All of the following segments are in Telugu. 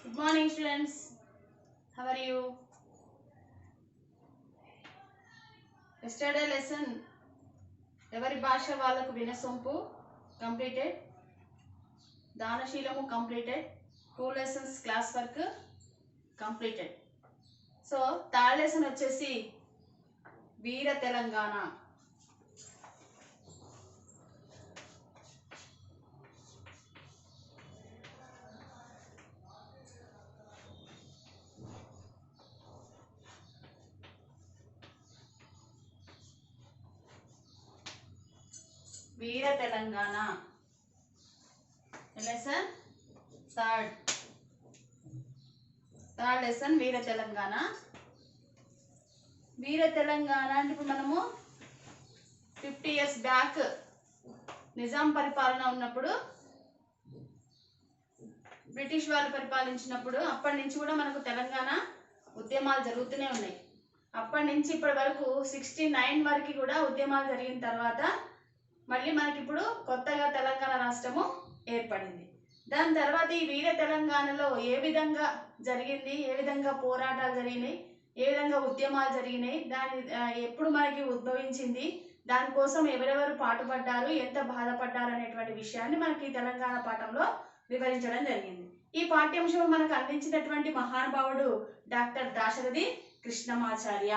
Good morning, students. How are you? Yesterday lesson ఎవరి భాష వాళ్ళకు వినసొంపు completed, దానశీలము completed, 2 lessons class work completed. So third lesson వచ్చేసి వీర తెలంగాణ. వీర తెలంగాణ lesson third lesson వీర తెలంగాణ. వీర తెలంగాణ అంటే ఇప్పుడు మనము 50 years బ్యాక్ నిజాం పరిపాలన ఉన్నప్పుడు, బ్రిటిష్ వాళ్ళు పరిపాలించినప్పుడు అప్పటి నుంచి కూడా మనకు తెలంగాణ ఉద్యమాలు జరుగుతూనే ఉన్నాయి. అప్పటి నుంచి ఇప్పటి వరకు 69 వరకు కూడా ఉద్యమాలు జరిగిన తర్వాత మళ్ళీ మనకి ఇప్పుడు కొత్తగా తెలంగాణ రాష్ట్రము ఏర్పడింది. దాని తర్వాత ఈ వీర తెలంగాణలో ఏ విధంగా జరిగింది, ఏ విధంగా పోరాటాలు జరిగినాయి, ఏ విధంగా ఉద్యమాలు జరిగినాయి, దాని ఎప్పుడు మనకి ఉద్భవించింది, దానికోసం ఎవరెవరు పాటుపడ్డారు, ఎంత బాధపడ్డారు అనేటువంటి విషయాన్ని మనకి తెలంగాణ పాఠంలో వివరించడం జరిగింది. ఈ పాఠ్యాంశం మనకు అందించినటువంటి మహానుభావుడు డాక్టర్ దాశరథి కృష్ణమాచార్య.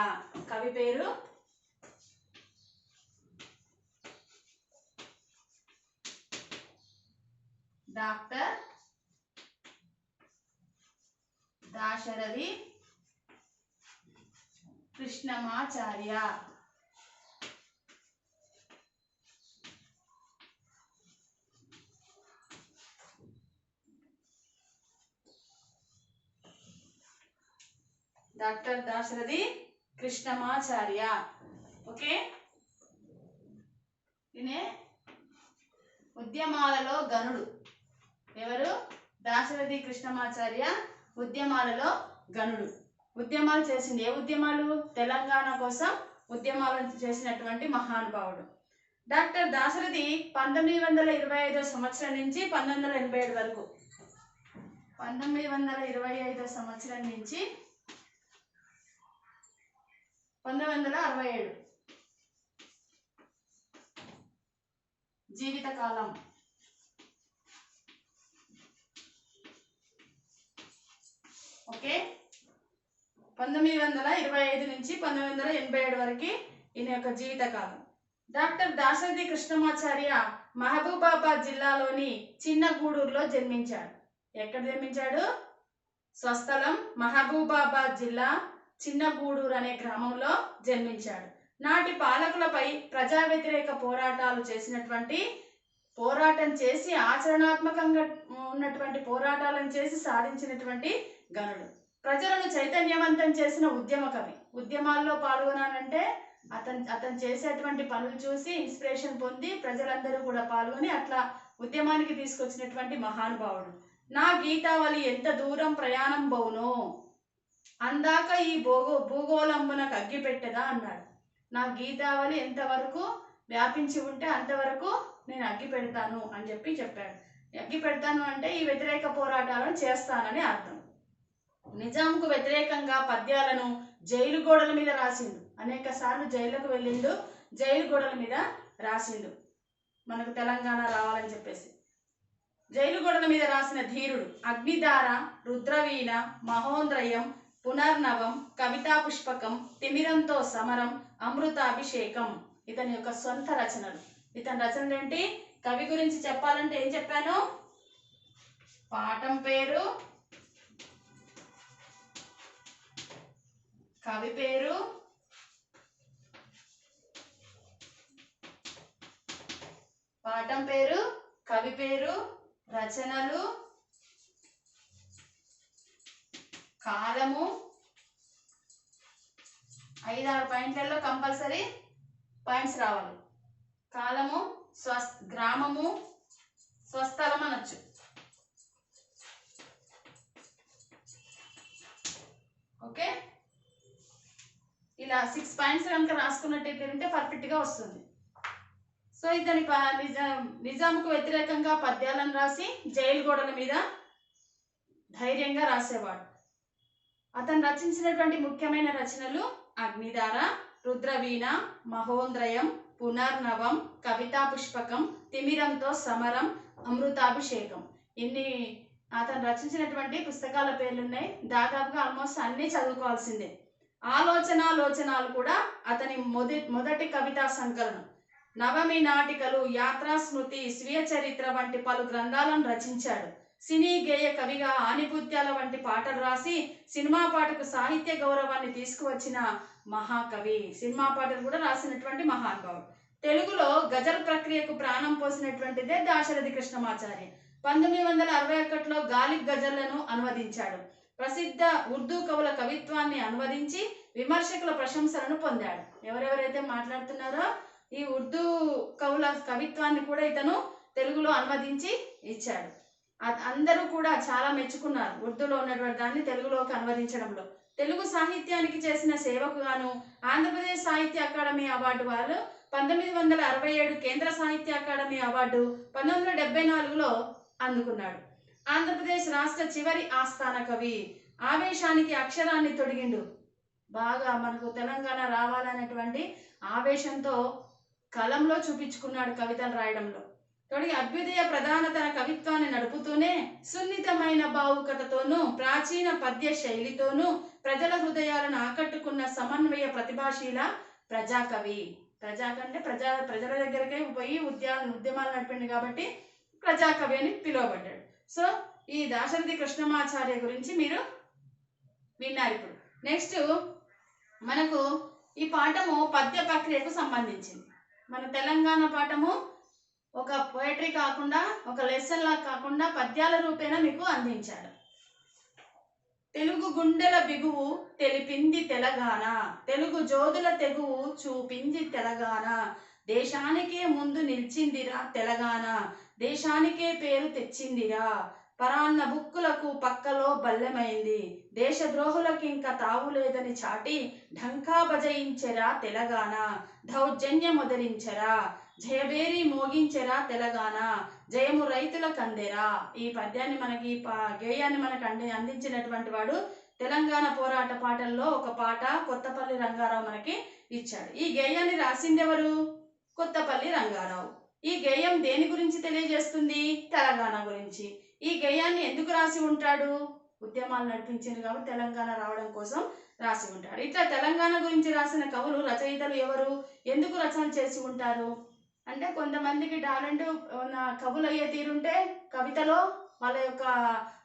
కవి పేరు doctor Dasharathi Krishnamacharya. Doctor Dasharathi Krishnamacharya. Okay, ఈయనే ఉద్యమాలలో గనుడు. ఎవరు? దాశరథి కృష్ణమాచార్య ఉద్యమాలలో గనుడు. ఉద్యమాలు చేసింది. ఏ ఉద్యమాలు? తెలంగాణ కోసం ఉద్యమాలను చేసినటువంటి మహానుభావుడు. డాక్టర్ దాశరథి 1925 సంవత్సరం నుంచి 1987 వరకు, 1925 సంవత్సరం నుంచి 1967 జీవితకాలం. ఓకే, 1925 నుంచి 1987 వరకు ఈయన యొక్క జీవితకాలం. డాక్టర్ దాశరథి కృష్ణమాచార్య మహబూబాబాద్ జిల్లాలోని చిన్న గూడూరులో జన్మించాడు. ఎక్కడ జన్మించాడు? స్వస్థలం మహబూబాబాద్ జిల్లా చిన్న గూడూరు అనే గ్రామంలో జన్మించాడు. నాటి పాలకులపై ప్రజా వ్యతిరేక పోరాటాలు చేసినటువంటి, పోరాటం చేసి ఆచరణాత్మకంగా ఉన్నటువంటి పోరాటాలను చేసి సాధించినటువంటి గనుడు. ప్రజలను చైతన్యవంతం చేసిన ఉద్యమ కవి. ఉద్యమాల్లో పాల్గొనాలంటే అతను చేసేటువంటి పనులు చూసి ఇన్స్పిరేషన్ పొంది ప్రజలందరూ కూడా పాల్గొని అట్లా ఉద్యమానికి తీసుకొచ్చినటువంటి మహానుభావుడు. నా గీతావళి ఎంత దూరం ప్రయాణం బౌను, అందాక ఈ భూగోళంబునకు అగ్గి పెట్టదా అన్నాడు. నా గీతావళి ఎంతవరకు వ్యాపించి ఉంటే అంతవరకు నేను అగ్గి పెడతాను అని చెప్పాడు. అగ్గి పెడతాను అంటే ఈ వ్యతిరేక పోరాటాలను చేస్తానని అర్థం. నిజాంకు వ్యతిరేకంగా పద్యాలను జైలు గోడల మీద రాసిండు. అనేక సార్లు జైలుకు వెళ్ళిండు, జైలు గోడల మీద రాసిండు మనకు తెలంగాణ రావాలని చెప్పేసి. జైలు గోడల మీద రాసిన ధీరుడు. అగ్నిధార, రుద్రవీణ, మహోంద్రయం, పునర్నవం, కవితా పుష్పకం, తిమిరంతో సమరం, అమృతాభిషేకం ఇతని యొక్క సొంత రచనలు. ఇతని రచనలు ఏంటి? కవి గురించి చెప్పాలంటే ఏం చెప్పాను? పాఠం పేరు, కవి పేరు, పాఠం పేరు, కవి పేరు, రచనలు, కాలము. 5-6 పాయింట్లలో కంపల్సరీ పాయింట్స్ రావాలి. కాలము, గ్రామము, స్వస్థలం అనొచ్చు. ఓకే, ఇలా 6 పాయింట్స్ కనుక రాసుకున్నట్టయితే పర్ఫెక్ట్గా వస్తుంది. సో ఇతని నిజాంకు వ్యతిరేకంగా పద్యాలను రాసి జైలు గోడల మీద ధైర్యంగా రాసేవాడు. అతను రచించినటువంటి ముఖ్యమైన రచనలు అగ్నిధార, రుద్రవీణ, మహోంద్రయం, పునర్నవం, కవితా పుష్పకం, తిమిరంతో సమరం, అమృతాభిషేకం. ఇన్ని అతను రచించినటువంటి పుస్తకాల పేర్లు ఉన్నాయి. దాదాపుగా ఆల్మోస్ట్ అన్ని చదువుకోవాల్సిందే. ఆలోచనాలు కూడా అతని మొదటి కవితా సంకలనం. నవమి నాటికలు, యాత్రా స్మృతి, స్వీయ చరిత్ర వంటి పలు గ్రంథాలను రచించాడు. సినీ గేయ కవిగా ఆనిపుత్యాల వంటి పాటలు రాసి సినిమా పాటకు సాహిత్య గౌరవాన్ని తీసుకువచ్చిన మహాకవి. సినిమా పాటలు కూడా రాసినటువంటి మహానుభావుడు. తెలుగులో గజల్ ప్రక్రియకు ప్రాణం పోసినటువంటిదే దాశరథి కృష్ణమాచారి. 1961లో గాలిబ్ గజల్లను అనువదించాడు. ప్రసిద్ధ ఉర్దూ కవుల కవిత్వాన్ని అనువదించి విమర్శకుల ప్రశంసలను పొందాడు. ఎవరెవరైతే మాట్లాడుతున్నారో ఈ ఉర్దూ కవుల కవిత్వాన్ని కూడా ఇతను తెలుగులో అనువదించి ఇచ్చాడు. అందరూ కూడా చాలా మెచ్చుకున్నారు ఉర్దూలో ఉన్నటువంటి దాన్ని తెలుగులోకి అనువదించడంలో. తెలుగు సాహిత్యానికి చేసిన సేవకు గాను ఆంధ్రప్రదేశ్ సాహిత్య అకాడమీ అవార్డు వారు 1967 కేంద్ర సాహిత్య అకాడమీ అవార్డు 1974లో అందుకున్నాడు. ఆంధ్రప్రదేశ్ రాష్ట్ర చివరి ఆస్థాన కవి. ఆవేశానికి అక్షరాన్ని తొడిగిండు. బాగా మనకు తెలంగాణ రావాలనేటువంటి ఆవేశంతో కలంలో చూపించుకున్నాడు కవితలు రాయడంలో. తొడిగి అభ్యుదయ ప్రధాన తన కవిత్వాన్ని నడుపుతూనే సున్నితమైన భావుకతతోనూ ప్రాచీన పద్య శైలితోనూ ప్రజల హృదయాలను ఆకట్టుకున్న సమన్వయ ప్రతిభాశీల ప్రజాకవి. ప్రజల దగ్గరకే పోయి ఉద్యమాలు నడిపింది కాబట్టి ప్రజాకవి అని పిలువబడ్డాడు. సో ఈ దాశరథి కృష్ణమాచార్య గురించి మీరు విన్నారు. ఇప్పుడు నెక్స్ట్ మనకు ఈ పాఠము పద్య ప్రక్రియకు సంబంధించింది. మన తెలంగాణ పాఠము ఒక పోయట్రీ కాకుండా, ఒక లెసన్ లా కాకుండా పద్యాల రూపేణ మీకు అందించాడు. తెలుగు గుండెల బిగువు తెలిపింది తెలంగాణ, తెలుగు జోదుల తెగువు చూపింది తెలంగాణ, దేశానికే ముందు నిలిచిందిరా తెలంగాణ, దేశానికే పేరు తెచ్చిందిరా, పరాన్న బుక్కులకు పక్కలో బల్లెమైంది, దేశద్రోహులకు ఇంకా తావు లేదని చాటి ఢంకా బజయించెరా తెలంగాణ, దౌర్జన్యం మొదలించెరా, జయబేరి మోగించెరా తెలంగాణ, జయము రైతులకు అందెరా. ఈ పద్యాన్ని మనకి గేయాన్ని మనకు అందించినటువంటి వాడు తెలంగాణ పోరాట పాటల్లో ఒక పాట కొత్తపల్లి రంగారావు మనకి ఇచ్చాడు. ఈ గేయాన్ని రాసింది ఎవరు? కొత్తపల్లి రంగారావు. ఈ గేయం దేని గురించి తెలియజేస్తుంది? తెలంగాణ గురించి. ఈ గేయాన్ని ఎందుకు రాసి ఉంటాడు? ఉద్యమాలు నడిపించింది కాబట్టి తెలంగాణ రావడం కోసం రాసి ఉంటాడు. ఇట్లా తెలంగాణ గురించి రాసిన కవులు, రచయితలు ఎవరు, ఎందుకు రచన చేసి ఉంటారు అంటే, కొంతమందికి టాలెంట్ కవులు అయ్యే తీరుంటే కవితలో వాళ్ళ యొక్క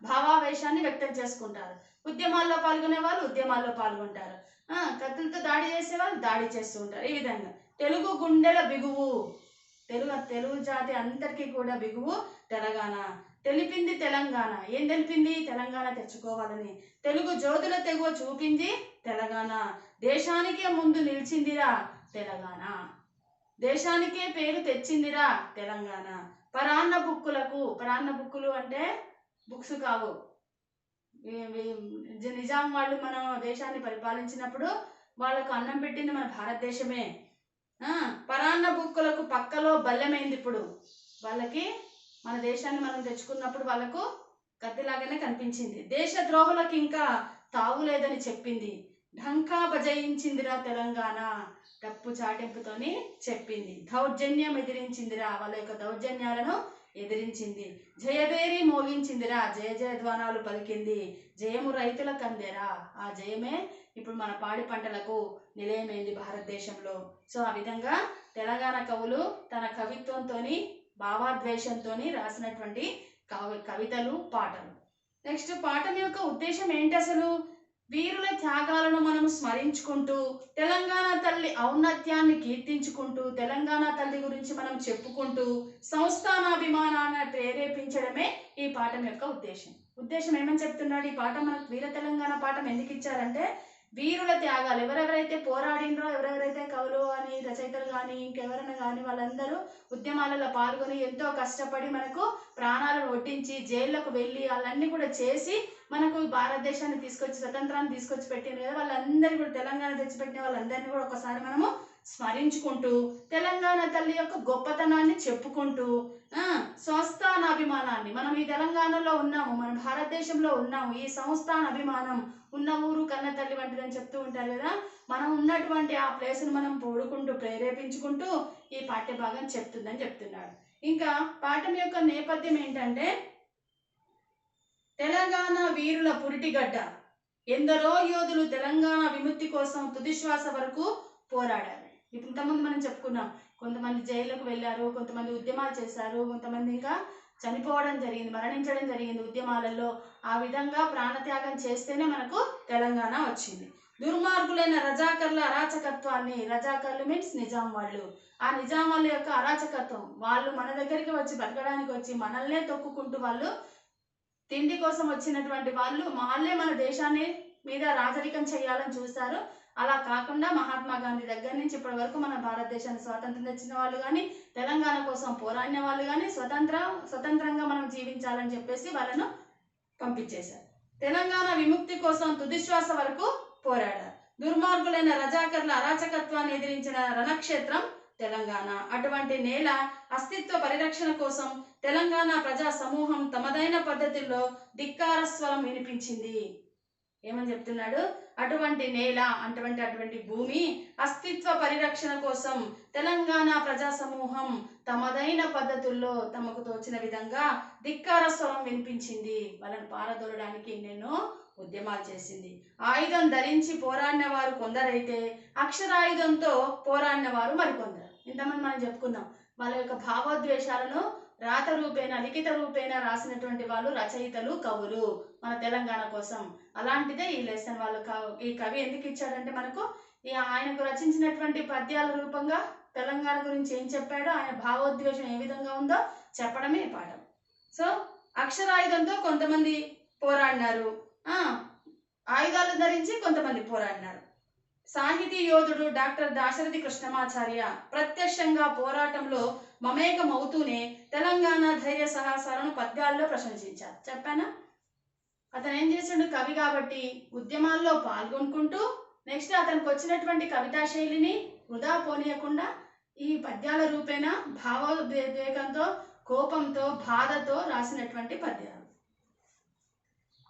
భావావేశాన్ని వ్యక్తం చేసుకుంటారు. ఉద్యమాల్లో పాల్గొనే వాళ్ళు ఉద్యమాల్లో పాల్గొంటారు. కత్తులతో దాడి చేసే వాళ్ళు దాడి చేస్తూ ఉంటారు. ఈ విధంగా తెలుగు గుండెల బిగువు, తెలుగు జాతి అందరికీ కూడా బిగువు తెలంగాణ. తెలిపింది తెలంగాణ. ఏం తెలిపింది? తెలంగాణ తెచ్చుకోవాలని. తెలుగు జ్యోతుల తెగువ చూపింది తెలంగాణ, దేశానికే ముందు నిలిచిందిరా తెలంగాణ, దేశానికే పేరు తెచ్చిందిరా తెలంగాణ, పరాన్న బుక్కులు అంటే బుక్స్ కావు. నిజాం వాళ్ళు మన దేశాన్ని పరిపాలించినప్పుడు వాళ్ళకు అన్నం పెట్టింది మన భారతదేశమే. పరాన్న బుక్కులకు పక్కలో బల్లెమైంది. ఇప్పుడు వాళ్ళకి మన దేశాన్ని మనం తెచ్చుకున్నప్పుడు వాళ్ళకు కత్తిలాగానే కనిపించింది. దేశద్రోహులకు ఇంకా తావు లేదని చెప్పింది. ఢంకా బజయించిందిరా తెలంగాణ, డప్పు చాటింపుతోని చెప్పింది. దౌర్జన్యం ఎదిరించిందిరా, వాళ్ళ యొక్క దౌర్జన్యాలను ఎదిరించింది. జయబేరి మోగించిందిరా, జయ జయధ్వానాలు పలికింది. జయము రైతులకు అందెరా, ఆ జయమే ఇప్పుడు మన పాడి పంటలకు నిలయమైంది భారతదేశంలో. సో ఆ విధంగా తెలంగాణ కవులు తన కవిత్వంతోని, భావాద్వేషంతోని రాసినటువంటి కవితలు, పాటలు. నెక్స్ట్ పాఠం యొక్క ఉద్దేశం ఏంటి అసలు? వీరుల త్యాగాలను మనం స్మరించుకుంటూ, తెలంగాణ తల్లి ఔన్నత్యాన్ని కీర్తించుకుంటూ, తెలంగాణ తల్లి గురించి మనం చెప్పుకుంటూ సంస్థానాభిమానాన్ని ప్రేరేపించడమే ఈ పాఠం యొక్క ఉద్దేశం ఏమని చెప్తున్నాడు ఈ పాఠం? మనకు వీర తెలంగాణ పాఠం ఎందుకు ఇచ్చారంటే, వీరుల త్యాగాలు, ఎవరెవరైతే పోరాడినరో, ఎవరెవరైతే కవులు కానీ, రచయితలు కానీ, ఇంకెవరైనా కానీ వాళ్ళందరూ ఉద్యమాలలో పాల్గొని ఎంతో కష్టపడి మనకు ప్రాణాలను ఒడ్డించి జైళ్ళకు వెళ్ళి వాళ్ళన్నీ కూడా చేసి మనకు భారతదేశాన్ని తీసుకొచ్చి, స్వతంత్రాన్ని తీసుకొచ్చి పెట్టింది కదా. వాళ్ళందరూ కూడా, తెలంగాణ తెచ్చిపెట్టిన వాళ్ళందరినీ కూడా ఒకసారి మనము స్మరించుకుంటూ, తెలంగాణ తల్లి యొక్క గొప్పతనాన్ని చెప్పుకుంటూ, స్వస్థానాభిమానాన్ని, మనం ఈ తెలంగాణలో ఉన్నాము, మన భారతదేశంలో ఉన్నాము, ఈ సంస్థాన అభిమానం ఉన్న ఊరు కన్న తల్లి వంటిదని చెప్తూ ఉంటారు కదా. మనం ఉన్నటువంటి ఆ ప్లేస్ను మనం పోడుకుంటూ ప్రేరేపించుకుంటూ ఈ పాఠ్య భాగం చెప్తుందని చెప్తున్నాడు. ఇంకా పాఠం యొక్క నేపథ్యం ఏంటంటే, తెలంగాణ వీరుల పురిటిగడ్డ, ఎందరో యోధులు తెలంగాణ విముక్తి కోసం తుదిశ్వాస వరకు పోరాడారు. ఇంతకుముందు మనం చెప్పుకున్నాం, కొంతమంది జైలుకు వెళ్ళారు, కొంతమంది ఉద్యమాలు చేశారు, కొంతమంది ఇంకా చనిపోవడం జరిగింది, మరణించడం జరిగింది ఉద్యమాలలో. ఆ విధంగా ప్రాణత్యాగం చేస్తేనే మనకు తెలంగాణ వచ్చింది. దుర్మార్గులైన రజాకర్ల అరాచకత్వాన్ని, రజాకర్లు మీన్స్ నిజాం వాళ్ళు, ఆ నిజాం వాళ్ళ యొక్క అరాచకత్వం, వాళ్ళు మన దగ్గరికి వచ్చి బతకడానికి వచ్చి మనల్నే తొక్కుకుంటూ వాళ్ళు తిండి కోసం వచ్చినటువంటి వాళ్ళు వాళ్ళే మన దేశాన్ని మీద రాజరికం చేయాలని చూస్తారు. అలా కాకుండా మహాత్మా గాంధీ దగ్గర నుంచి ఇప్పటి వరకు మన భారతదేశాన్ని స్వాతంత్రం తెచ్చిన వాళ్ళు కానీ, తెలంగాణ కోసం పోరాడిన వాళ్ళు కానీ, స్వతంత్రంగా మనం జీవించాలని చెప్పేసి వాళ్ళను పంపించేశారు. తెలంగాణ విముక్తి కోసం తుదిశ్వాస వరకు పోరాడారు. దుర్మార్గులైన రజాకర్ల అరాచకత్వాన్ని ఎదిరించిన రణక్షేత్రం తెలంగాణ. అటువంటి నేల అస్తిత్వ పరిరక్షణ కోసం తెలంగాణ ప్రజా సమూహం తమదైన పద్ధతుల్లో ధిక్కార స్వరం వినిపించింది. ఏమని చెప్తున్నాడు? అటువంటి నేల, అటువంటి భూమి అస్తిత్వ పరిరక్షణ కోసం తెలంగాణ ప్రజా సమూహం తమదైన పద్ధతుల్లో తమకు తోచిన విధంగా ధిక్కార స్వరం వినిపించింది. వాళ్ళని పారదోలడానికి ఎన్నెన్నో ఉద్యమాలు చేసింది. ఆయుధం ధరించి పోరాడిన వారు కొందరైతే అక్షరాయుధంతో పోరాడిన వారు మరికొందరు. ఇంతమంది మనం చెప్పుకున్నాం. వాళ్ళ యొక్క భావోద్వేషాలను రాత రూపేణ, లిఖిత రూపేణ రాసినటువంటి వాళ్ళు రచయితలు, కవులు మన తెలంగాణ కోసం. అలాంటిదే ఈ లెసన్ వాళ్ళు. ఈ కవి ఎందుకు ఇచ్చాడంటే మనకు ఆయనకు రచించినటువంటి పద్యాల రూపంగా తెలంగాణ గురించి ఏం చెప్పాడో, ఆయన భావోద్వేషం ఏ విధంగా ఉందో చెప్పడమే పాఠం. సో అక్షరాయుధంతో కొంతమంది పోరాడినారు, ఆయుధాలు ధరించి కొంతమంది పోరాడినారు. సాహితీ యోధుడు డాక్టర్ దాశరథి కృష్ణమాచార్య ప్రత్యక్షంగా పోరాటంలో మమేకమవుతూనే తెలంగాణ ధైర్య సాహసాలను పద్యాల్లో ప్రశంసించారు. చెప్పానా? అతను ఏం చేసిండు? కవి కాబట్టి ఉద్యమాల్లో పాల్గొనుకుంటూ నెక్స్ట్ అతనికి వచ్చినటువంటి కవితా శైలిని వృధా పోనీయకుండా ఈ పద్యాల రూపేణ భావోద్వేగంతో, కోపంతో, బాధతో రాసినటువంటి పద్యాలు.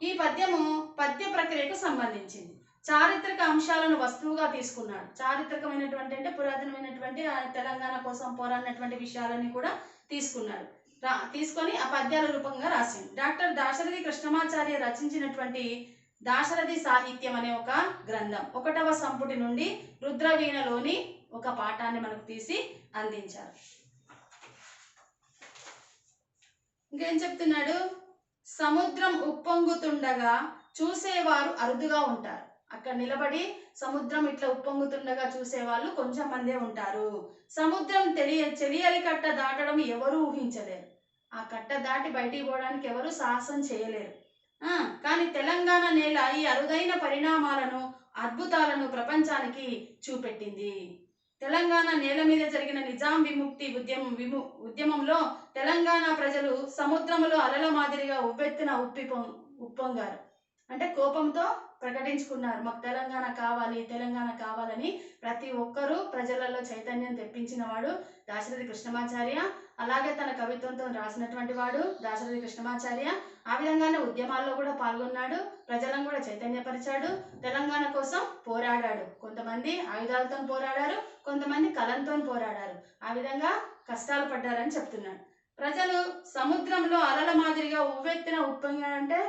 ఈ పద్యము పద్య ప్రక్రియకు సంబంధించింది. చారిత్రక అంశాలను వస్తువుగా తీసుకున్నాడు. చారిత్రకమైనటువంటి అంటే పురాతనమైనటువంటి తెలంగాణ కోసం పోరాడినటువంటి విషయాలని కూడా తీసుకున్నాడు. తీసుకొని ఆ పద్యాల రూపంగా రాసింది. డాక్టర్ దాశరథి కృష్ణమాచార్య రచించినటువంటి దాశరథి సాహిత్యం అనే ఒక గ్రంథం 1వ సంపుటి నుండి రుద్రవీణలోని ఒక పాఠాన్ని మనకు తీసి అందించారు. ఇంకేం చెప్తున్నాడు? సముద్రం ఉప్పొంగుతుండగా చూసేవారు అరుదుగా ఉంటారు. అక్కడ నిలబడి సముద్రం ఇట్లా ఉప్పొంగుతుండగా చూసేవాళ్ళు కొంచెం మందే ఉంటారు. సముద్రం చెలియలి కట్ట దాటడం ఎవరు ఊహించలేరు. ఆ కట్ట దాటి బయటికి పోవడానికి ఎవరు సాహసం చేయలేరు. కానీ తెలంగాణ నేల ఈ అరుదైన పరిణామాలను, అద్భుతాలను ప్రపంచానికి చూపెట్టింది. తెలంగాణ నేల మీద జరిగిన నిజాం విముక్తి ఉద్యమంలో తెలంగాణ ప్రజలు సముద్రంలో అలల మాదిరిగా ఉవ్వెత్తున ఉప్పొంగారు. అంటే కోపంతో ప్రకటించుకున్నారు, మాకు తెలంగాణ కావాలి, తెలంగాణ కావాలని. ప్రతి ఒక్కరూ ప్రజలలో చైతన్యం తెప్పించిన వాడు దాశరథి కృష్ణమాచార్య. అలాగే తన కవిత్వంతో రాసినటువంటి వాడు దాశరథి కృష్ణమాచార్య. ఆ విధంగానే ఉద్యమాల్లో కూడా పాల్గొన్నాడు, ప్రజలను కూడా చైతన్యపరిచాడు, తెలంగాణ కోసం పోరాడాడు. కొంతమంది ఆయుధాలతో పోరాడారు, కొంతమంది కలంతో పోరాడారు. ఆ విధంగా కష్టాలు పడ్డారని చెప్తున్నాడు. ప్రజలు సముద్రంలో అలల మాదిరిగా ఉవ్వెత్తున ఉప్పొంగారంటే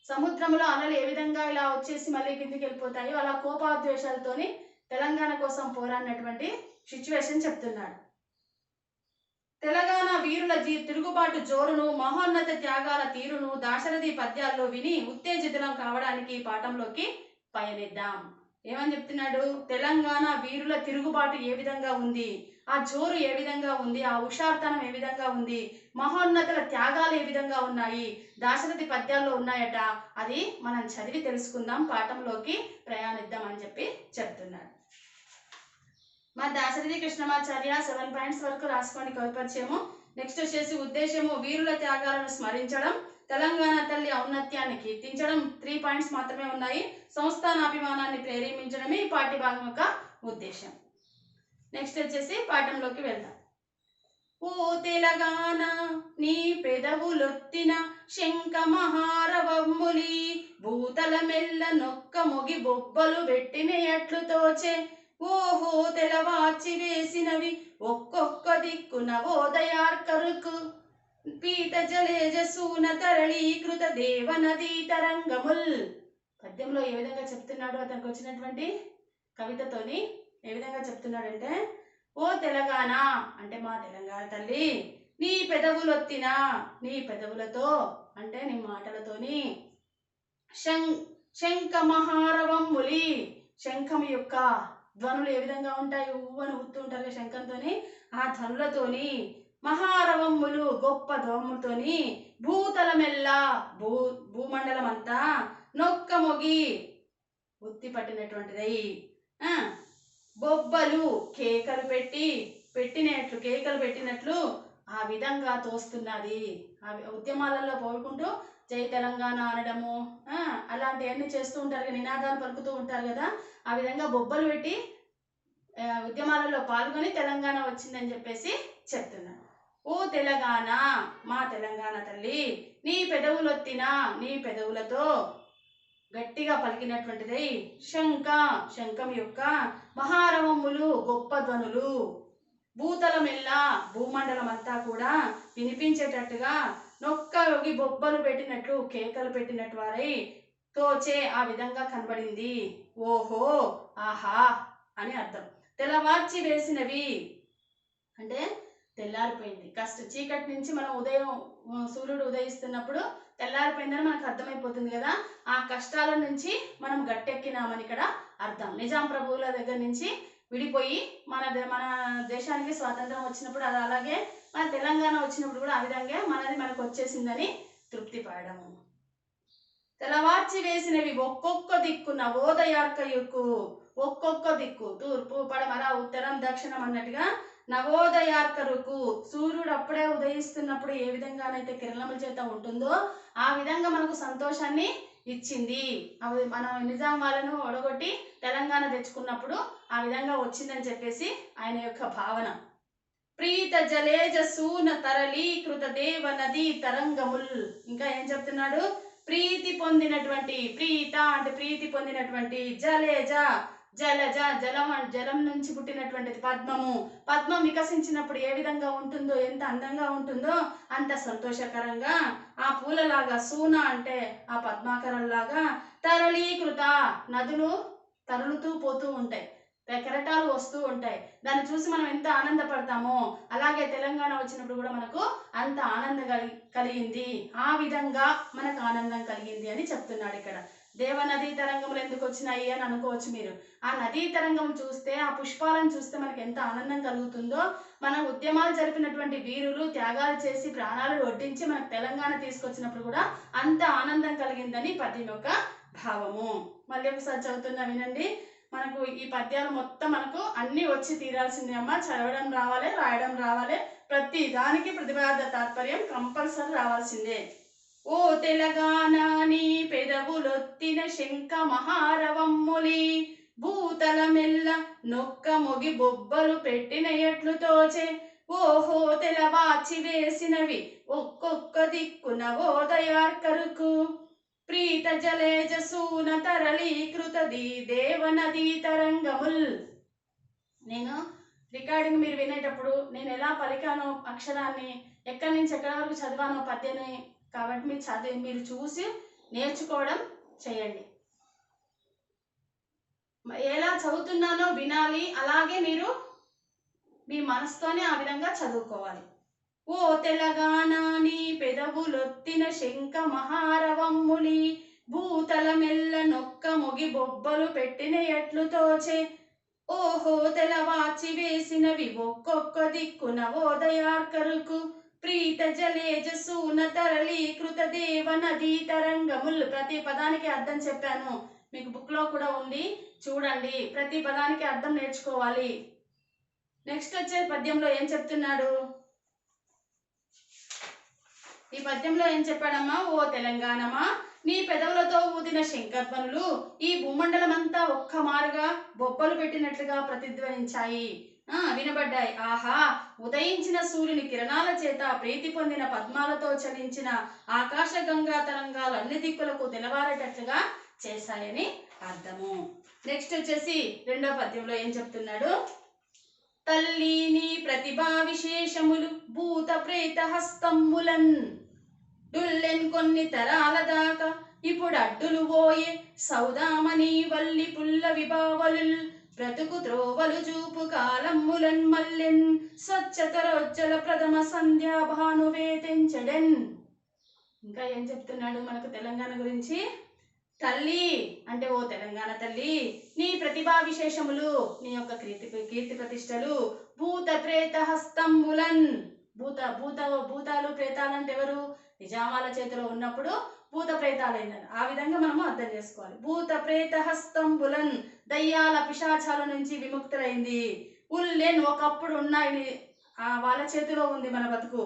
సముద్రంలో అలలు ఏ విధంగా ఇలా వచ్చేసి మళ్ళీ కిందికి వెళ్ళిపోతాయో అలా కోపాద్వేషాలతోని తెలంగాణ కోసం పోరాడినటువంటి సిచ్యువేషన్ చెప్తున్నాడు. తెలంగాణ వీరుల తిరుగుబాటు జోరును, మహోన్నత త్యాగాల తీరును దాశరథి పద్యాల్లో విని ఉత్తేజితులం కావడానికి పాఠంలోకి పయనిద్దాం. ఏమని చెప్తున్నాడు? తెలంగాణ వీరుల తిరుగుబాటు ఏ విధంగా ఉంది, ఆ జోరు ఏ విధంగా ఉంది, ఆ హుషార్తనం ఏ విధంగా ఉంది, మహోన్నతుల త్యాగాలు ఏ విధంగా ఉన్నాయి, దాశరథి పద్యాల్లో ఉన్నాయట. అది మనం చదివి తెలుసుకుందాం, పాఠంలోకి ప్రయాణిద్దాం అని చెప్పి చెప్తున్నాడు. మరి దాశరథి కృష్ణమాచార్య 7 పాయింట్స్ వరకు రాసుకోండి కవి పరిచయము. నెక్స్ట్ వచ్చేసి ఉద్దేశము వీరుల త్యాగాలను స్మరించడం, తెలంగాణ తల్లి ఔన్నత్యాన్ని కీర్తించడం. 3 పాయింట్స్ మాత్రమే ఉన్నాయి. సంస్థానాభిమానాన్ని ప్రేరేపించడమే ఈ పాఠ్య భాగం యొక్క ఉద్దేశం. నెక్స్ట్ వచ్చేసి పాఠంలోకి వెళ్దాం. ఓ తెలంగాణ నీ పెదవులొత్తిన శంఖ మహారవమ్ములి భూతల మెల్ల నొక్క మొగి బొబ్బలు పెట్టిన ఎట్లు తోచే ఓహో తెలవాచి వేసినవి ఒక్కొక్క దిక్కున ఓదయార్కరుకు పీత జలేజసూన తరళీకృత దేవ నదీ తరంగముల్. పద్యంలో ఏ విధంగా చెప్తున్నాడు, అతనికి వచ్చినటువంటి కవితతోని ఏ విధంగా చెప్తున్నాడంటే, ఓ తెలంగాణ అంటే మా తెలంగాణ తల్లి, నీ పెదవులొత్తిన నీ పెదవులతో అంటే నీ మాటలతోని శంఖ మహారవమ్ములి శంఖం యొక్క ధ్వనులు ఏ విధంగా ఉంటాయి, ఊవని ఊత్తూ ఉంటారు శంఖంతోని, ఆ ధ్వనులతోని మహారవమ్ములు గొప్ప ధ్వములతోని భూతలమెల్ల భూమండలం అంతా నొక్క మొగి ఉత్తి పట్టినటువంటిదై బొబ్బలు కేకలు కేకలు పెట్టినట్లు ఆ విధంగా తోస్తున్నది. ఆ ఉద్యమాలలో పోడుకుంటూ జై తెలంగాణ అనడము అలాంటివన్నీ చేస్తూ ఉంటారు కదా, నినాదాలు పలుకుతూ ఉంటారు కదా, ఆ విధంగా బొబ్బలు పెట్టి ఉద్యమాలలో పాల్గొని తెలంగాణ వచ్చిందని చెప్పేసి చెప్తున్నారు. ఓ తెలంగాణ మా తెలంగాణ తల్లి, నీ పెదవులొత్తిన నీ పెదవులతో గట్టిగా పలికినటువంటిదై శంఖం యొక్క మహారవములు గొప్ప ధ్వనులు భూతలమెల్ల భూమండలం అంతా కూడా వినిపించేటట్టుగా నొక్క యోగి బొబ్బలు పెట్టినట్లు కేకలు పెట్టినట్టు వారై తోచే ఆ విధంగా కనబడింది. ఓహో ఆహా అని అర్థం. తెల్లవార్చి వేసినవి అంటే తెల్లారిపోయింది. చీకటి నుంచి మనం సూర్యుడు ఉదయిస్తున్నప్పుడు తెల్లారిపోయిందని మనకు అర్థమైపోతుంది కదా, ఆ కష్టాల నుంచి మనం గట్టెక్కినామని ఇక్కడ అర్థం. నిజాం ప్రభువుల దగ్గర నుంచి విడిపోయి మన దేశానికి స్వాతంత్రం వచ్చినప్పుడు అది అలాగే మన తెలంగాణ వచ్చినప్పుడు కూడా ఆ విధంగా మనకు వచ్చేసిందని తృప్తి పడము. తెల్లవార్చి వేసినవి ఒక్కొక్క దిక్కున ఓదయార్కయుకు ఒక్కొక్క దిక్కు తూర్పు పడమర ఉత్తరం దక్షిణం అన్నట్టుగా నవోదయార్కరుకు సూర్యుడు అప్పుడే ఉదయిస్తున్నప్పుడు ఏ విధంగానైతే కిరణముల చేత ఉంటుందో ఆ విధంగా మనకు సంతోషాన్ని ఇచ్చింది. అవి మనం నిజాం వాళ్ళను ఒడగొట్టి తెలంగాణ తెచ్చుకున్నప్పుడు ఆ విధంగా వచ్చిందని చెప్పేసి ఆయన యొక్క భావన. ప్రీత జలేజ సూన తరళీకృత దేవ నదీ తరంగముల్. ఇంకా ఏం చెప్తున్నాడు, ప్రీతి పొందినటువంటి ప్రీత అంటే ప్రీతి పొందినటువంటి జలేజ జలజ జలం నుంచి పుట్టినటువంటిది పద్మం వికసించినప్పుడు ఏ విధంగా ఉంటుందో ఎంత అందంగా ఉంటుందో అంత సంతోషకరంగా ఆ పూలలాగా సూన అంటే ఆ పద్మాకరంలాగా తరళీకృత నదులు తరలుతూ పోతూ ఉంటాయి, కెరటాలు వస్తూ ఉంటాయి, దాన్ని చూసి మనం ఎంత ఆనందపడతామో అలాగే తెలంగాణ వచ్చినప్పుడు కూడా మనకు అంత ఆనందం కలిగింది, ఆ విధంగా మనకు ఆనందం కలిగింది అని చెప్తున్నాడు ఇక్కడ. దేవ నదీ తరంగములు ఎందుకు వచ్చినాయి అని అనుకోవచ్చు మీరు. ఆ నదీ తరంగం చూస్తే ఆ పుష్పాలను చూస్తే మనకు ఎంత ఆనందం కలుగుతుందో, మన ఉద్యమాలు జరిపినటువంటి వీరులు త్యాగాలు చేసి ప్రాణాలు ఒడ్డించి మనకు తెలంగాణ తీసుకొచ్చినప్పుడు కూడా అంత ఆనందం కలిగిందని పద్యం యొక్క భావము. మళ్ళీ ఒకసారి చదువుతున్నా వినండి. మనకు ఈ పద్యాలు మొత్తం మనకు అన్ని వచ్చి తీరాల్సిందే అమ్మ. చదవడం రావాలి, రాయడం రావాలి, ప్రతి దానికి ప్రతిపాద తాత్పర్యం కంపల్సరీ రావాల్సిందే. ఓ తెలంగాణ నీ పెదవులొత్తిన శంఖ మహారవమ్ములి భూతల మెల్ల నొక్క మొగి బొబ్బలు పెట్టిన ఎట్లు తోచే ఓహో తెలవాచి వేసినవి ఒక్కొక్క దిక్కున ఓదయార్కరుకు ప్రీత జలేజ సూన తరళీకృత దేవ నదీ తరంగముల్. నేను రికార్డింగ్ మీరు వినేటప్పుడు నేను ఎలా పలికానో అక్షరాన్ని ఎక్కడి నుంచి ఎక్కడి వరకు చదివానో పద్యాన్ని, కాబట్టి మీరు చూసి నేర్చుకోవడం చేయండి. ఎలా చదువుతున్నానో వినాలి, అలాగే మీరు మీ మనసుతోనే ఆ విధంగా చదువుకోవాలి. ఓ తెలంగాణ నీ పెదవులొత్తిన శంఖ మహారవమ్ములి భూతల మెల్ల నొక్క మొగి బొబ్బలు పెట్టిన ఎట్లు తోచే ఓహో తెలవాచి వేసినవి ఒక్కొక్క దిక్కున ఓదయార్కరుకు ప్రీత జలేజ సూన తరళీకృత దేవ నదీ తరంగముల్. ప్రతి పదానికి అర్థం చెప్పాను, మీకు బుక్ లో కూడా ఉంది, చూడండి. ప్రతి పదానికి అర్థం నేర్చుకోవాలి. నెక్స్ట్ వచ్చే పద్యంలో ఏం చెప్తున్నాడు, ఈ పద్యంలో ఏం చెప్పాడమ్మా, ఓ తెలంగాణమా నీ పెదవులతో ఊదిన శంఖధ్వనులు ఈ భూమండలమంతా ఒక్క మారుగా బొబ్బలు పెట్టినట్లుగా ప్రతిధ్వనించాయి. వినబడ్డాయి. ఆహా, ఉదయించిన సూర్యుని కిరణాల చేత ప్రీతి పొందిన పద్మాలతో చలించిన ఆకాశ గంగా తరంగాలు అన్ని దిక్కులకు తెలవారేటట్లుగా చేశాయని అర్థము. నెక్స్ట్ వచ్చేసి రెండో పద్యంలో ఏం చెప్తున్నాడు? తల్లి నీ ప్రతిభా విశేషములు భూత ప్రేత హస్తములన్ డుల్లెన్ కొన్ని తరాల దాకా ఇప్పుడు అడ్డులు పోయే సౌదామణి వల్లి పుల్ల విభావలుల్ బ్రతుకు త్రోవలు చూపు కాలమ్ములన్ మల్లెన్ స్వచ్ఛత రోజ్జల ప్రథమ సంధ్యా భానువే తెంచడెన్. ఇంకా ఏం చెప్తున్నాడు మనకు తెలంగాణ గురించి? తల్లి అంటే ఓ తెలంగాణ తల్లి, నీ ప్రతిభా విశేషములు, నీ యొక్క కీర్తి ప్రతిష్టలు, భూత ప్రేత హస్తంబులన్, భూతాలు ప్రేతాలు అంటే ఎవరు? నిజామాల చేతిలో ఉన్నప్పుడు భూత ప్రేతాలైనారు. ఆ విధంగా మనము అర్థం చేసుకోవాలి. భూత ప్రేత హస్తంబులన్, దయ్యాల పిశాచాల నుంచి విముక్తులైంది. ఉల్లెన్ ఒకప్పుడు ఉన్నాయి, వాళ్ళ చేతిలో ఉంది మన బతుకు.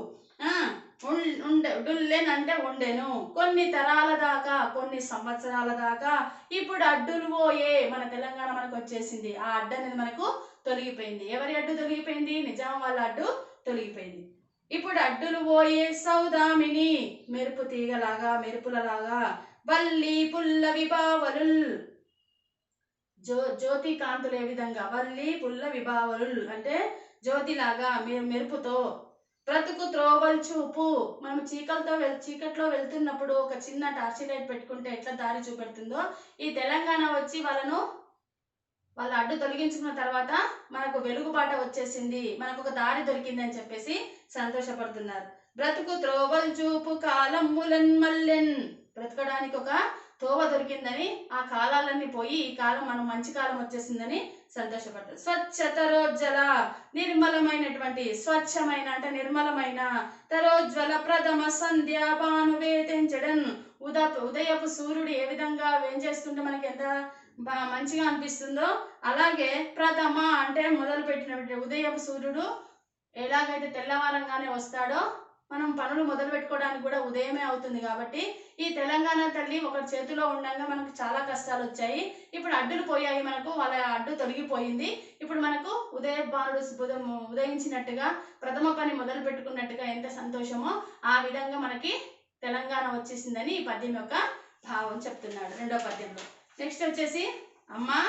డుల్లెన్ అంటే ఉండెను, కొన్ని తరాల దాకా, కొన్ని సంవత్సరాల దాకా. ఇప్పుడు అడ్డులు పోయే, మన తెలంగాణ మనకు వచ్చేసింది. ఆ అడ్డు అనేది మనకు తొలగిపోయింది. ఎవరి అడ్డు తొలగిపోయింది? నిజాం వాళ్ళ అడ్డు తొలగిపోయింది. ఇప్పుడు అడ్డులు పోయే సౌదామిని, మెరుపు తీగలాగా, మెరుపులలాగా, వల్లి పుల్ల విభావలుల్, జ్యోతి కాంతులు ఏ విధంగా, వల్లి పుల్ల విభావలుల్ అంటే జ్యోతిలాగా మెరుపుతో, బ్రతుకు త్రోవల్ చూపు, మనం చీకట్లో వెళ్తున్నప్పుడు ఒక చిన్న టార్చ్ లైట్ పెట్టుకుంటే ఎట్లా దారి చూపెడుతుందో, ఈ తెలంగాణ వచ్చి వాళ్ళ అడ్డు తొలగించుకున్న తర్వాత మనకు వెలుగుబాట వచ్చేసింది, మనకు ఒక దారి దొరికింది అని చెప్పేసి సంతోషపడుతున్నారు. బ్రతుకు త్రోవల్ చూపు కాలమ్ములన్ మల్లెన్, బ్రతకడానికి ఒక తోవ దొరికిందని, ఆ కాలాలన్నీ పోయి ఈ కాలం మనం మంచి కాలం వచ్చేసిందని సంతోషపడతారు. స్వచ్ఛత రోజ్జల, నిర్మలమైనటువంటి, స్వచ్ఛమైన అంటే నిర్మలమైన, తరోజ్వల ప్రథమ సంధ్యా భానువే తెంచడన్, ఉదయపు సూర్యుడు ఏ విధంగా వేంచేస్తుంటే మనకి ఎంత మంచిగా అనిపిస్తుందో, అలాగే ప్రథమ అంటే మొదలు పెట్టినటువంటి ఉదయపు సూర్యుడు ఎలాగైతే తెల్లవారంగానే వస్తాడో, మనం పనులు మొదలు పెట్టుకోవడానికి కూడా ఉదయమే అవుతుంది. కాబట్టి ఈ తెలంగాణ తల్లి ఒకరి చేతిలో ఉండగా మనకు చాలా కష్టాలు వచ్చాయి. ఇప్పుడు అడ్డులు పోయాయి, మనకు వాళ్ళ అడ్డు తొలగిపోయింది. ఇప్పుడు మనకు ఉదయించినట్టుగా, ప్రథమ పని మొదలు పెట్టుకున్నట్టుగా ఎంత సంతోషమో ఆ విధంగా మనకి తెలంగాణ వచ్చేసిందని ఈ పద్యం యొక్క భావం చెప్తున్నాడు రెండో పద్యంలో. నెక్స్ట్ వచ్చేసి, అమ్మా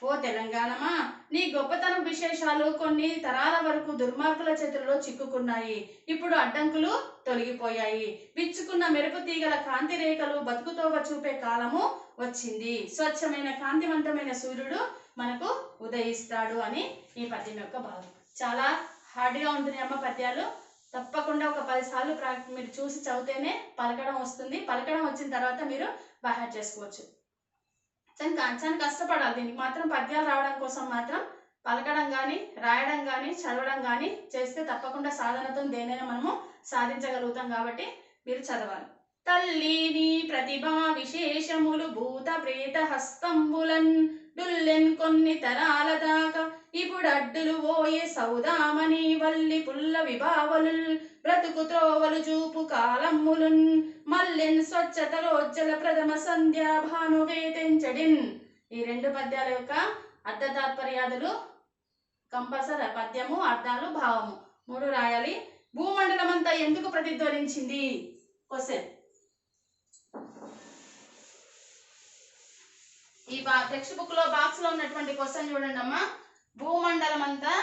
ఓ తెలంగాణమా, నీ గొప్పతనం విశేషాలు కొన్ని తరాల వరకు దుర్మార్గుల చేతుల్లో చిక్కుకున్నాయి. ఇప్పుడు అడ్డంకులు తొలగిపోయాయి. విచ్చుకున్న మెరుపు తీగల కాంతి రేఖలు బతుకుతోవ చూపే కాలము వచ్చింది. స్వచ్ఛమైన కాంతివంతమైన సూర్యుడు మనకు ఉదయిస్తాడు అని ఈ పద్యం యొక్క భావం. చాలా హార్డ్గా ఉంటుంది అమ్మ పద్యాలు. తప్పకుండా ఒక 10 సార్లు మీరు చూసి చదివితేనే పలకడం వస్తుంది. పలకడం వచ్చిన తర్వాత మీరు బాగా చేసుకోవచ్చు. చాలా కష్టపడాలి. దీనికి మాత్రం పద్యాలు రావడం కోసం మాత్రం పలకడం కానీ, రాయడం కానీ, చదవడం కానీ చేస్తే తప్పకుండా సాధనతో దేనైనా మనము సాధించగలుగుతాం. కాబట్టి మీరు చదవాలి. తల్లి నీ ప్రతిభా విశేషములు భూత ప్రేత హస్తంబులన్ డుల్లెన్ కొన్ని తరాల దాకా ఇప్పుడు అడ్డులు పోయే సౌదామణి వల్లి పుల్ల విభావలుల్ బ్రతుకు త్రోవలు చూపు కాలమ్ములున్ మల్లెన్ స్వచ్ఛత రోజ్జల ప్రథమ సంధ్యా భానువే తెంచడిన్. ఈ రెండు పద్యాల యొక్క అర్థ తాత్పర్యాదులు కంపల్సరీ, పద్యము, అర్థాలు, భావము 3 రాయాలి. భూమండలం అంతా ఎందుకు ప్రతిధ్వనించింది? క్వశ్చన్. ఈ టెక్స్ట్ బుక్ లో బాక్స్ లో ఉన్నటువంటి క్వశ్చన్ చూడండి అమ్మా. భూమండలం అంతా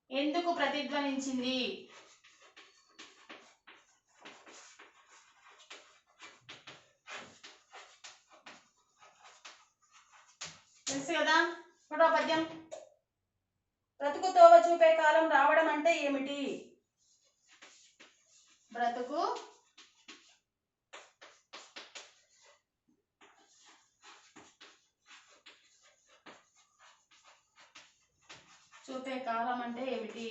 ఎందుకు ప్రతిధ్వనించింది? తెలుసు కదా. ఒకటో పద్యం, బ్రతుకు తోవ చూపే కాలం రావడం అంటే ఏమిటి? బ్రతుకు చూపే కాలం అంటే ఏమిటి?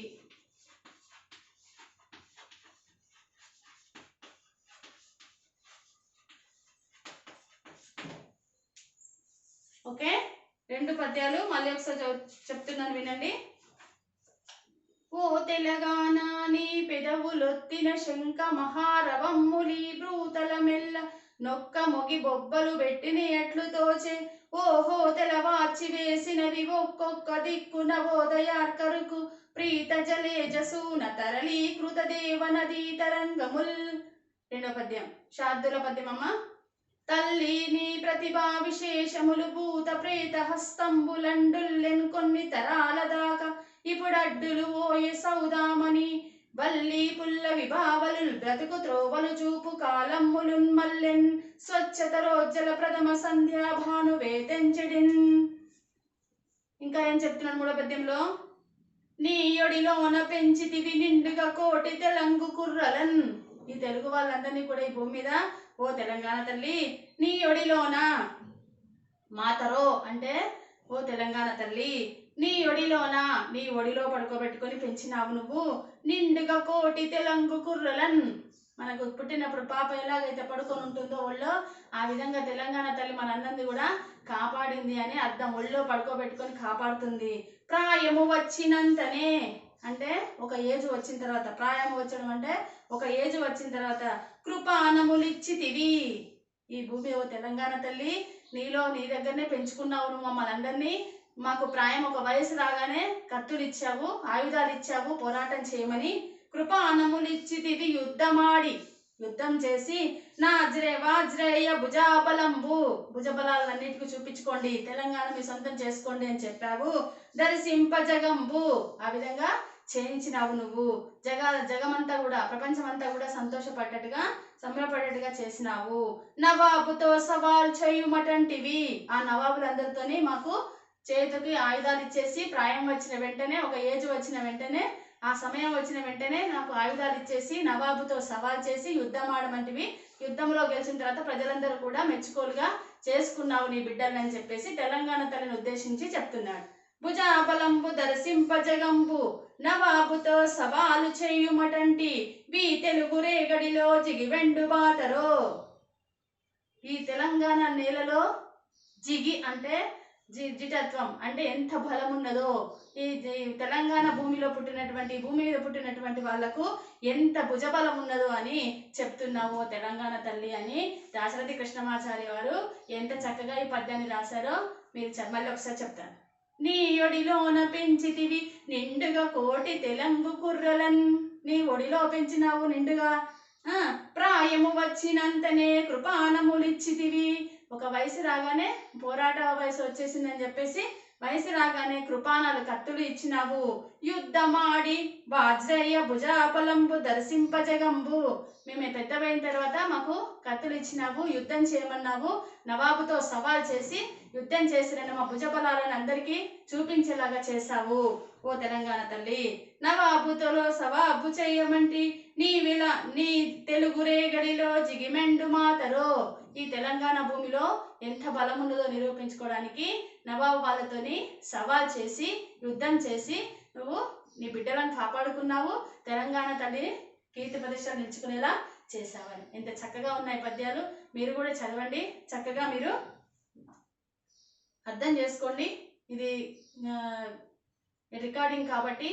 ఓకే, 2 పద్యాలు మళ్ళీ ఒకసారి చెప్తున్నాను వినండి. ఓ తెలంగాణ నీ పెదవులొత్తిన శంఖ మహారవమ్ములి బ్రూతల మెల్ల నొక్క మొగి బొబ్బలు పెట్టిని ఎట్లు తోచే ఓహో తెలవార్చి వేసినవి ఒక్కొక్క దిక్కున బోధయార్కరుకు ప్రీత జలేజసూన తరళీకృత దేవనదీ తరంగముల్. రెండో పద్యం శార్దుల పద్యం అమ్మ. తల్లి నీ ప్రతిభా విశేషములు భూత ప్రేత హస్తంబులండుల్లెన్ కొన్ని తరాల దాకా ఇప్పుడడ్డులు ఓయే సౌదామని వల్లి పుల్ల విభావలు బ్రతుకు త్రోవలు చూపు కాలమ్ములున్మల్లెన్ స్వచ్ఛత రోజ్జల ప్రథమ సంధ్యా భానువేతెంచెడిన్. ఇంకా ఏం చెప్తున్నాడు మూడో పద్యంలో? నీ ఒడిలోన పెంచితివి నిండుగా కోటి తెలంగు కుర్రలన్. ఈ తెలుగు వాళ్ళందరినీ కూడా ఈ భూమి మీద ఓ తెలంగాణ తల్లి నీ ఒడిలోన, మాతరో అంటే ఓ తెలంగాణ తల్లి, నీ ఒడిలోన నీ ఒడిలో పడుకోబెట్టుకొని పెంచినావు నువ్వు నిండుగా కోటి తెలంగు కుర్రలన్. మనకు పుట్టినప్పుడు పాప ఎలాగైతే పడుకొని ఉంటుందో ఒళ్ళో, ఆ విధంగా తెలంగాణ తల్లి మనందరినీ కూడా కాపాడింది అని అర్థం. ఒళ్ళో పడుకోబెట్టుకొని కాపాడుతుంది. ప్రాయము వచ్చినంతనే అంటే ఒక ఏజ్ వచ్చిన తర్వాత, ప్రాయము వచ్చడం అంటే ఒక ఏజ్ వచ్చిన తర్వాత కృపానములిచ్చితివి. ఈ భూమి ఓ తెలంగాణ తల్లి నీలో నీ దగ్గరనే పెంచుకున్నావు నువ్వు మమ్మల్ని అందరినీ. మాకు ప్రాయం ఒక వయసు రాగానే కత్తులు ఇచ్చావు, ఆయుధాలు ఇచ్చావు పోరాటం చేయమని. కృపానములిచ్చితివి యుద్ధమాడి, యుద్ధం చేసి నాజ్రే వాజ్రేయ భుజాబలంబు, భుజబలాలన్నిటికీ చూపించుకోండి, తెలంగాణ మీ సొంతం చేసుకోండి అని చెప్పావు. దర్శింప జగంబు, ఆ విధంగా చేయించినావు నువ్వు. జగమంతా కూడా ప్రపంచమంతా కూడా సంతోషపడ్డట్టుగా సంబరపడేట్టుగా చేసినావు. నవాబుతో సవాల్ చేయుమటంటివి, ఆ నవాబులందరితోని మాకు చేతికి ఆయుధాలు ఇచ్చేసి ప్రాయం వచ్చిన వెంటనే, ఒక ఏజ్ వచ్చిన వెంటనే, ఆ సమయం వచ్చిన వెంటనే నాకు ఆయుధాలు ఇచ్చేసి నవాబుతో సవాల్ చేసి యుద్ధం ఆడమంటివి. యుద్ధంలో గెలిచిన తర్వాత ప్రజలందరూ కూడా మెచ్చుకోలుగా చేసుకున్నావు నీ బిడ్డలని అని చెప్పేసి తెలంగాణ తల్లిని ఉద్దేశించి చెప్తున్నాడు. భుజాబలంబు దర్శింప జగంబు నవాబుతో సవాలు చేయుమటంటి వీ తెలుగు రేగడిలో జిగి వెండు బాటరో. ఈ తెలంగాణ నేలలో జిగి అంటే జిటత్వం అంటే ఎంత బలం ఉన్నదో, ఈ తెలంగాణ భూమిలో పుట్టినటువంటి, భూమి మీద పుట్టినటువంటి వాళ్లకు ఎంత భుజబలం ఉన్నదో అని చెప్తున్నావు తెలంగాణ తల్లి అని దాశరథి కృష్ణమాచారి వారు ఎంత చక్కగా ఈ పద్యాన్ని రాశారో మీరు మళ్ళీ ఒకసారి చెప్తాను. నీ ఒడిలోన పెంచితివి నిండుగా కోటి తెలంగు కుర్రలన్, నీ ఒడిలో పెంచినావు నిండుగా. ప్రాయము వచ్చినంతనే కృపానములిచ్చితివి, ఒక వయసు రాగానే పోరాట వయసు వచ్చేసిందని చెప్పేసి వయసు రాగానే కృపానాలు కత్తులు ఇచ్చినావు. యుద్ధమాడి వాజ్రేయ భుజాపలంబు దర్శింప జగంబు, మేము పెద్దవైన తర్వాత మాకు కత్తులు ఇచ్చినావు, యుద్ధం చేయమన్నావు, నవాబుతో సవాల్ చేసి యుద్ధం చేసిన మా భుజబలాలను అందరికీ చూపించేలాగా చేశావు ఓ తెలంగాణ తల్లి. నవాబుతో సవాబు చేయమంటి నీ తెలుగు రేగడిలో జిగిమెండు మాతరో. ఈ తెలంగాణ భూమిలో ఎంత బలం ఉన్నదో నిరూపించుకోవడానికి నవాబు వాళ్ళతోని సవాల్ చేసి యుద్ధం చేసి నువ్వు నీ బిడ్డలను కాపాడుకున్నావు, తెలంగాణ తల్లిని కీర్తి ప్రతిష్టలు నిలుచుకునేలా చేసావని. ఎంత చక్కగా ఉన్నాయి పద్యాలు. మీరు కూడా చదవండి, చక్కగా మీరు అర్థం చేసుకోండి. ఇది రికార్డింగ్ కాబట్టి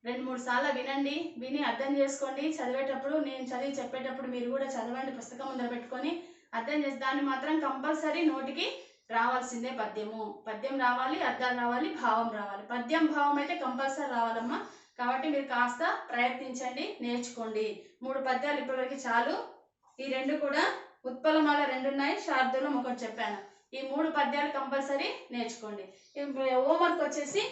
2-3 సార్లు వినండి, విని అర్థం చేసుకోండి. చదివేటప్పుడు నేను చదివి చెప్పేటప్పుడు మీరు కూడా చదవండి, పుస్తకం ముందర పెట్టుకొని అర్థం చేసి దాన్ని మాత్రం కంపల్సరీ నోటికి రావాల్సిందే. పద్యం రావాలి, అర్థాలు రావాలి, భావం రావాలి. పద్యం భావం అయితే కంపల్సరీ రావాలమ్మా. కాబట్టి మీరు కాస్త ప్రయత్నించండి, నేర్చుకోండి. 3 పద్యాలు ఇప్పటివరకు చాలు. ఈ 2 కూడా ఉత్పలమాల 2 ఉన్నాయి, శార్దూలం 1 చెప్పాను. ఈ 3 పద్యాలు కంపల్సరీ నేర్చుకోండి. హోంవర్క్ వచ్చేసి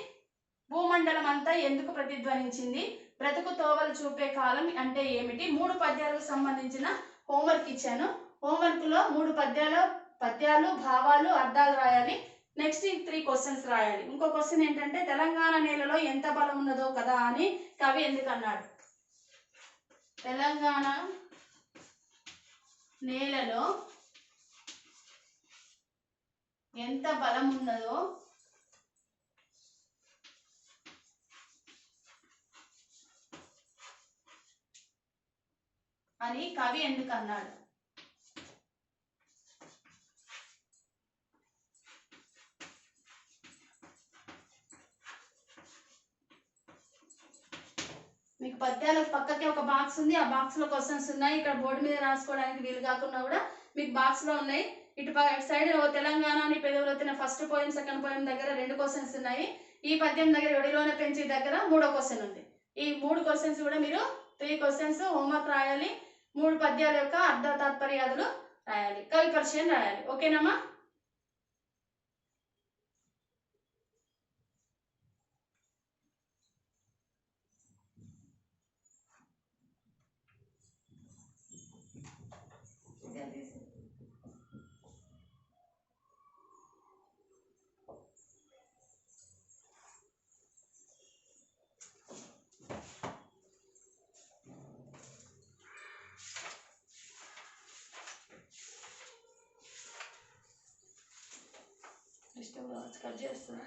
భూమండలం అంతా ఎందుకు ప్రతిధ్వనించింది, బ్రతుకు తోవలు చూపే కాలం అంటే ఏమిటి, 3 పద్యాలకు సంబంధించిన హోంవర్క్ ఇచ్చాను. హోంవర్క్లో 3 పద్యాలు భావాలు అర్థాలు రాయాలి. నెక్స్ట్ 3 క్వశ్చన్స్ రాయాలి. ఇంకో క్వశ్చన్ ఏంటంటే తెలంగాణ నేలలో ఎంత బలం ఉన్నదో కదా అని కవి ఎందుకు అన్నాడు. తెలంగాణ నేలలో ఎంత బలం ఉన్నదో అని కవి ఎందుకు అన్నాడు. మీకు పద్యాలకు పక్కకే ఒక బాక్స్ ఉంది, ఆ బాక్స్ లో క్వశ్చన్స్ ఉన్నాయి. ఇక్కడ బోర్డు మీద రాసుకోవడానికి వీలు కాకుండా కూడా మీకు బాక్స్లో ఉన్నాయి. ఇటు సైడ్ తెలంగాణ అని పెదవులు వచ్చిన ఫస్ట్ పోయం సెకండ్ పోయం దగ్గర 2 క్వశ్చన్స్ ఉన్నాయి. ఈ పద్యం దగ్గర ఒడిలోన పెంచి దగ్గర 3వ క్వశ్చన్ ఉంది. ఈ 3 క్వశ్చన్స్ కూడా మీరు 3 క్వశ్చన్స్ హోంవర్క్ రాయాలి. 3 పద్యాల యొక్క అర్థ తాత్పర్యాదులు రాయాలి, కవి పరిచయం రాయాలి. ఓకేనమ్మా? ఇష్టం కట్ చేస్తున్నా.